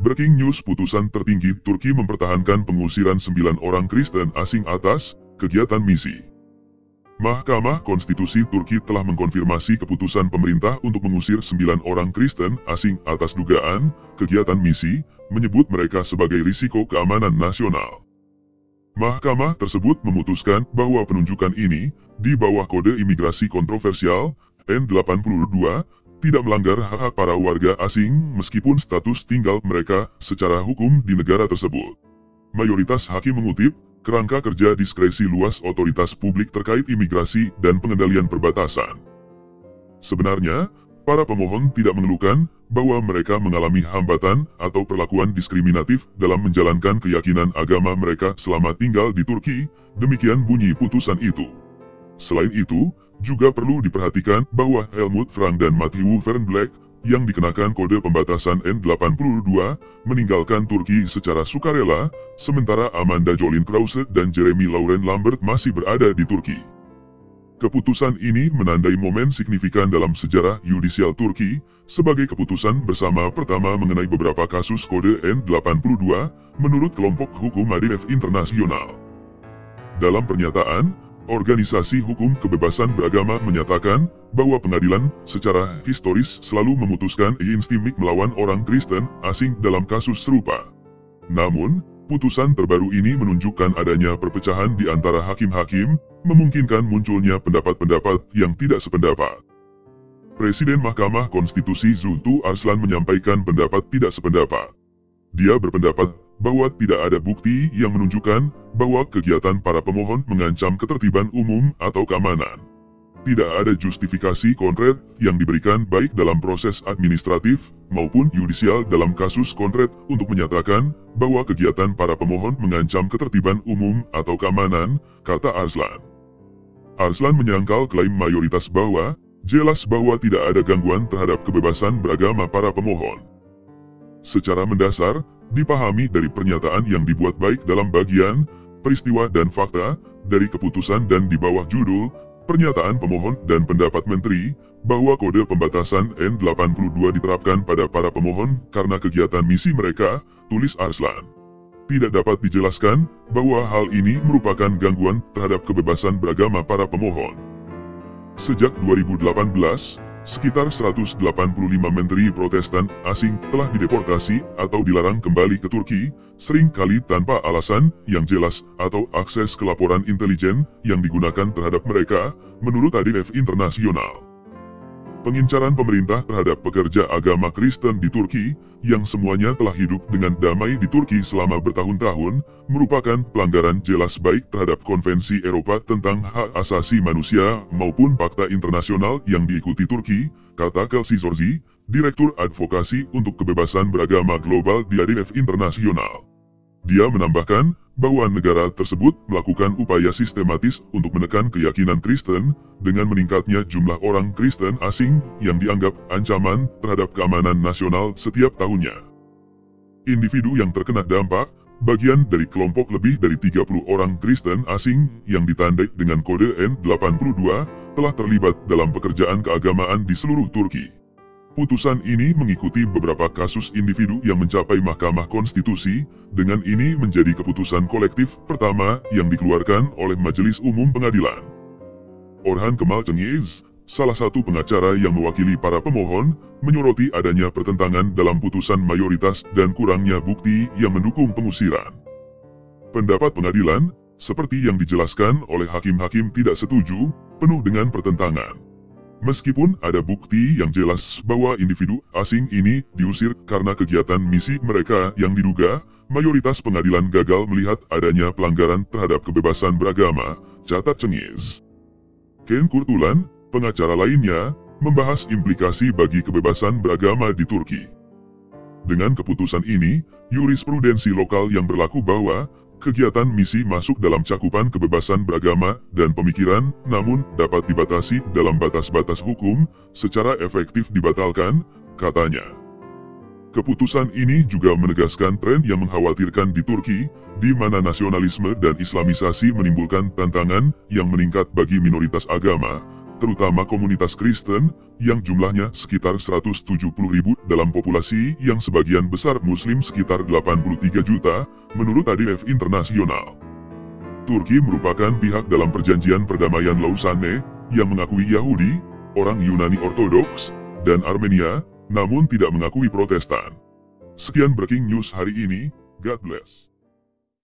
Breaking news: putusan tertinggi Turki mempertahankan pengusiran 9 orang Kristen asing atas kegiatan misi. Mahkamah Konstitusi Turki telah mengkonfirmasi keputusan pemerintah untuk mengusir 9 orang Kristen asing atas dugaan kegiatan misi, menyebut mereka sebagai risiko keamanan nasional. Mahkamah tersebut memutuskan bahwa penunjukan ini, di bawah kode imigrasi kontroversial N82, tidak melanggar hak-hak para warga asing meskipun status tinggal mereka secara hukum di negara tersebut. Mayoritas hakim mengutip kerangka kerja diskresi luas otoritas publik terkait imigrasi dan pengendalian perbatasan. Sebenarnya, para pemohon tidak mengeluhkan bahwa mereka mengalami hambatan atau perlakuan diskriminatif dalam menjalankan keyakinan agama mereka selama tinggal di Turki, demikian bunyi putusan itu. Selain itu, juga perlu diperhatikan bahwa Helmut Frank dan Matthew Fernblack yang dikenakan kode pembatasan N82 meninggalkan Turki secara sukarela, sementara Amanda Jolin Krause dan Jeremy Lauren Lambert masih berada di Turki. Keputusan ini menandai momen signifikan dalam sejarah yudisial Turki, sebagai keputusan bersama pertama mengenai beberapa kasus kode N82, menurut kelompok hukum Adilef Internasional. Dalam pernyataan, Organisasi Hukum Kebebasan Beragama menyatakan bahwa pengadilan secara historis selalu memutuskan instimik melawan orang Kristen asing dalam kasus serupa. Namun, putusan terbaru ini menunjukkan adanya perpecahan di antara hakim-hakim, memungkinkan munculnya pendapat-pendapat yang tidak sependapat. Presiden Mahkamah Konstitusi Zultu Arslan menyampaikan pendapat tidak sependapat. Dia berpendapat bahwa tidak ada bukti yang menunjukkan bahwa kegiatan para pemohon mengancam ketertiban umum atau keamanan. Tidak ada justifikasi konkret yang diberikan baik dalam proses administratif maupun yudisial dalam kasus konkret untuk menyatakan bahwa kegiatan para pemohon mengancam ketertiban umum atau keamanan, kata Arslan. Arslan menyangkal klaim mayoritas bahwa jelas bahwa tidak ada gangguan terhadap kebebasan beragama para pemohon. Secara mendasar, dipahami dari pernyataan yang dibuat baik dalam bagian peristiwa dan fakta dari keputusan dan di bawah judul pernyataan pemohon dan pendapat menteri bahwa kode pembatasan N82 diterapkan pada para pemohon karena kegiatan misi mereka, tulis Arslan. Tidak dapat dijelaskan bahwa hal ini merupakan gangguan terhadap kebebasan beragama para pemohon. Sejak 2018, sekitar 185 menteri Protestan asing telah dideportasi atau dilarang kembali ke Turki, sering kali tanpa alasan yang jelas atau akses ke laporan intelijen yang digunakan terhadap mereka, menurut Adilef Internasional. Pengincaran pemerintah terhadap pekerja agama Kristen di Turki, yang semuanya telah hidup dengan damai di Turki selama bertahun-tahun, merupakan pelanggaran jelas baik terhadap Konvensi Eropa tentang Hak Asasi Manusia maupun Fakta Internasional yang diikuti Turki, kata Kelsey Zorzi, Direktur Advokasi untuk Kebebasan Beragama Global di Adilef Internasional. Dia menambahkan bahwa negara tersebut melakukan upaya sistematis untuk menekan keyakinan Kristen dengan meningkatnya jumlah orang Kristen asing yang dianggap ancaman terhadap keamanan nasional setiap tahunnya. Individu yang terkena dampak, bagian dari kelompok lebih dari 30 orang Kristen asing yang ditandai dengan kode N82, telah terlibat dalam pekerjaan keagamaan di seluruh Turki. Putusan ini mengikuti beberapa kasus individu yang mencapai Mahkamah Konstitusi, dengan ini menjadi keputusan kolektif pertama yang dikeluarkan oleh Majelis Umum Pengadilan. Orhan Kemal Cengiz, salah satu pengacara yang mewakili para pemohon, menyoroti adanya pertentangan dalam putusan mayoritas dan kurangnya bukti yang mendukung pengusiran. Pendapat pengadilan, seperti yang dijelaskan oleh hakim-hakim tidak setuju, penuh dengan pertentangan. Meskipun ada bukti yang jelas bahwa individu asing ini diusir karena kegiatan misi mereka yang diduga, mayoritas pengadilan gagal melihat adanya pelanggaran terhadap kebebasan beragama, catat Cengiz. Ken Kurtulan, pengacara lainnya, membahas implikasi bagi kebebasan beragama di Turki. Dengan keputusan ini, jurisprudensi lokal yang berlaku bahwa kegiatan misi masuk dalam cakupan kebebasan beragama dan pemikiran, namun dapat dibatasi dalam batas-batas hukum, secara efektif dibatalkan, katanya. Keputusan ini juga menegaskan tren yang mengkhawatirkan di Turki, di mana nasionalisme dan islamisasi menimbulkan tantangan yang meningkat bagi minoritas agama, terutama komunitas Kristen, yang jumlahnya sekitar 170.000 dalam populasi yang sebagian besar Muslim sekitar 83 juta, menurut ADF Internasional. Turki merupakan pihak dalam perjanjian perdamaian Lausanne, yang mengakui Yahudi, orang Yunani Ortodoks, dan Armenia, namun tidak mengakui Protestan. Sekian breaking news hari ini, God bless.